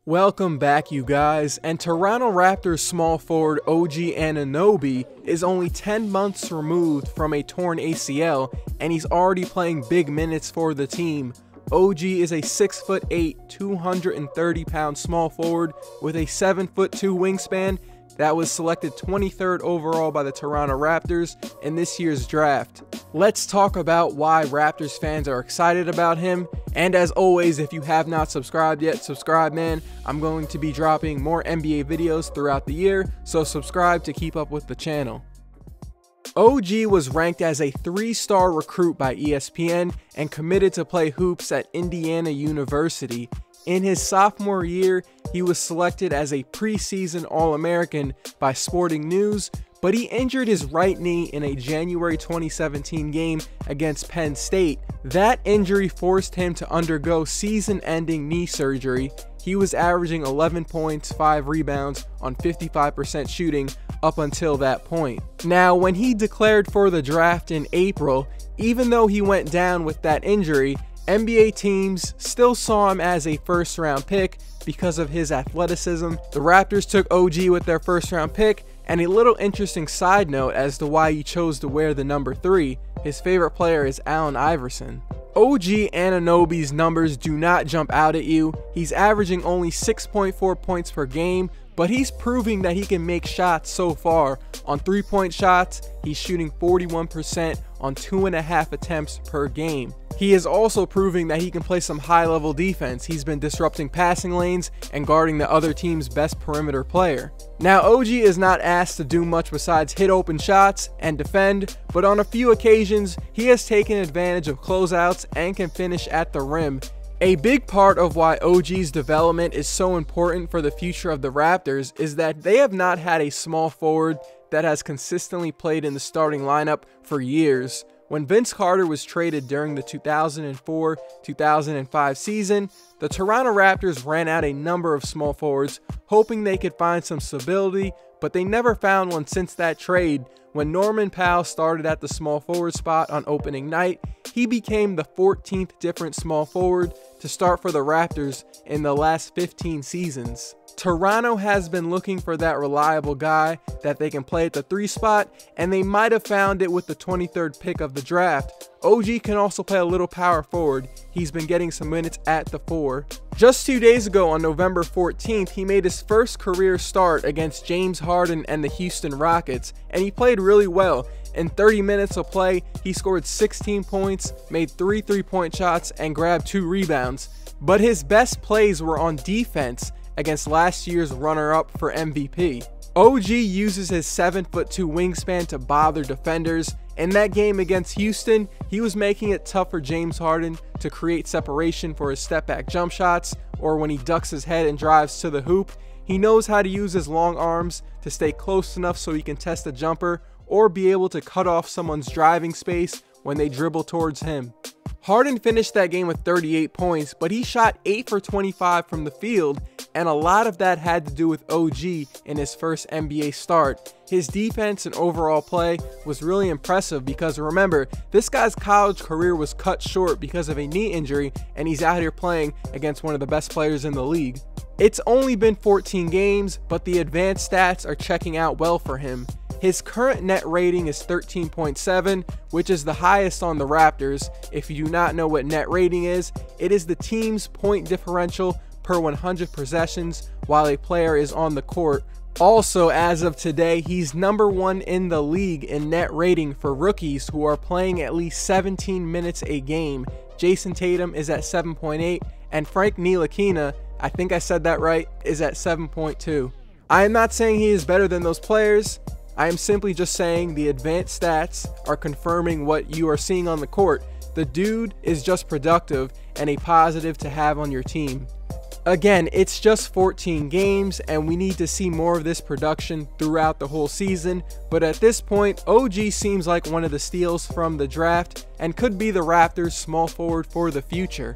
Welcome back, you guys, and Toronto Raptors small forward OG Anunoby is only 10 months removed from a torn ACL, and he's already playing big minutes for the team. OG is a 6'8", 230-pound small forward with a 7'2" wingspan that was selected 23rd overall by the Toronto Raptors in this year's draft. Let's talk about why Raptors fans are excited about him. And as always, if you have not subscribed yet, subscribe, man. I'm going to be dropping more NBA videos throughout the year, so subscribe to keep up with the channel. OG was ranked as a 3-star recruit by ESPN and committed to play hoops at Indiana University. In his sophomore year, he was selected as a preseason All-American by Sporting News, but he injured his right knee in a January 2017 game against Penn State. That injury forced him to undergo season-ending knee surgery. He was averaging 11 points, 5 rebounds on 55% shooting up until that point. Now, when he declared for the draft in April, even though he went down with that injury, NBA teams still saw him as a first-round pick because of his athleticism. The Raptors took OG with their first-round pick, and a little interesting side note as to why he chose to wear the number 3, his favorite player is Allen Iverson. OG Anunoby's numbers do not jump out at you. He's averaging only 6.4 points per game, but he's proving that he can make shots so far. On 3-point shots, he's shooting 41% on 2.5 attempts per game. He is also proving that he can play some high-level defense. He's been disrupting passing lanes and guarding the other team's best perimeter player. Now, OG is not asked to do much besides hit open shots and defend, but on a few occasions, he has taken advantage of closeouts and can finish at the rim. A big part of why OG's development is so important for the future of the Raptors is that they have not had a small forward that has consistently played in the starting lineup for years. When Vince Carter was traded during the 2004-2005 season, the Toronto Raptors ran out a number of small forwards, hoping they could find some stability, but they never found one since that trade. When Norman Powell started at the small forward spot on opening night, he became the 14th different small forward to start for the Raptors in the last 15 seasons. Toronto has been looking for that reliable guy that they can play at the 3 spot, and they might have found it with the 23rd pick of the draft. OG can also play a little power forward. He's been getting some minutes at the 4. Just 2 days ago on November 14th, he made his first career start against James Harden and the Houston Rockets, and he played really well. In 30 minutes of play, he scored 16 points, made 3 3-point shots, and grabbed 2 rebounds. But his best plays were on defense against last year's runner-up for MVP. OG uses his 7'2" wingspan to bother defenders. In that game against Houston, he was making it tough for James Harden to create separation for his step-back jump shots, or when he ducks his head and drives to the hoop. He knows how to use his long arms to stay close enough so he can test a jumper, or be able to cut off someone's driving space when they dribble towards him. Harden finished that game with 38 points, but he shot 8 for 25 from the field, and a lot of that had to do with OG in his first NBA start. His defense and overall play was really impressive because remember, this guy's college career was cut short because of a knee injury, and he's out here playing against one of the best players in the league. It's only been 14 games, but the advanced stats are checking out well for him. His current net rating is 13.7, which is the highest on the Raptors. If you do not know what net rating is, it is the team's point differential per 100 possessions while a player is on the court. Also, as of today, he's number 1 in the league in net rating for rookies who are playing at least 17 minutes a game. Jason Tatum is at 7.8, and Frank Ntilikina, I think I said that right, is at 7.2. I am not saying he is better than those players. I am simply just saying the advanced stats are confirming what you are seeing on the court. The dude is just productive and a positive to have on your team. Again, it's just 14 games and we need to see more of this production throughout the whole season, but at this point, OG seems like one of the steals from the draft and could be the Raptors' small forward for the future.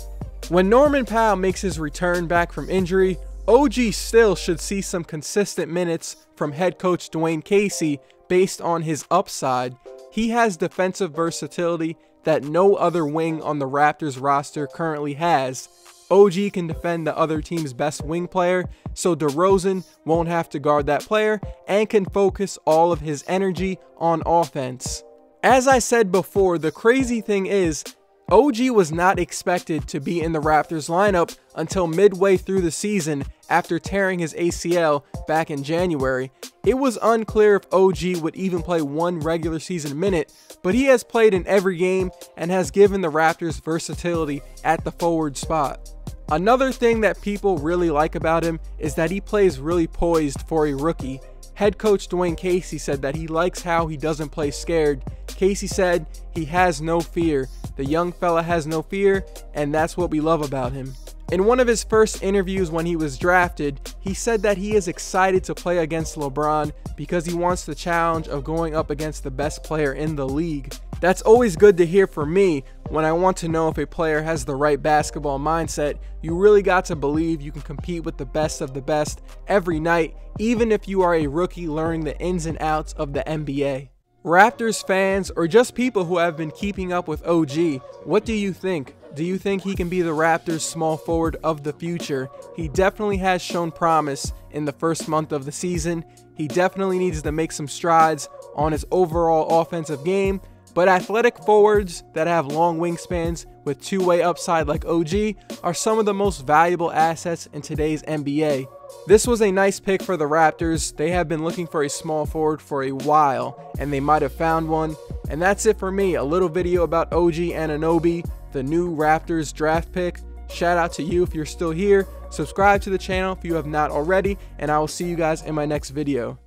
When Norman Powell makes his return back from injury, OG still should see some consistent minutes from head coach Dwayne Casey based on his upside. He has defensive versatility that no other wing on the Raptors roster currently has. OG can defend the other team's best wing player, so DeRozan won't have to guard that player and can focus all of his energy on offense. As I said before, the crazy thing is, OG was not expected to be in the Raptors lineup until midway through the season after tearing his ACL back in January. It was unclear if OG would even play one regular season minute, but he has played in every game and has given the Raptors versatility at the forward spot. Another thing that people really like about him is that he plays really poised for a rookie. Head coach Dwayne Casey said that he likes how he doesn't play scared. Casey said he has no fear. The young fella has no fear, and that's what we love about him. In one of his first interviews when he was drafted, he said that he is excited to play against LeBron because he wants the challenge of going up against the best player in the league. That's always good to hear for me when I want to know if a player has the right basketball mindset. You really got to believe you can compete with the best of the best every night, even if you are a rookie learning the ins and outs of the NBA. Raptors fans, or just people who have been keeping up with OG, what do you think? Do you think he can be the Raptors' small forward of the future? He definitely has shown promise in the first month of the season. He definitely needs to make some strides on his overall offensive game, but athletic forwards that have long wingspans with two-way upside like OG are some of the most valuable assets in today's NBA. This was a nice pick for the Raptors. They have been looking for a small forward for a while, and they might have found one. And that's it for me, a little video about OG Anunoby, the new Raptors draft pick. Shout out to you if you're still here. Subscribe to the channel if you have not already, and I will see you guys in my next video.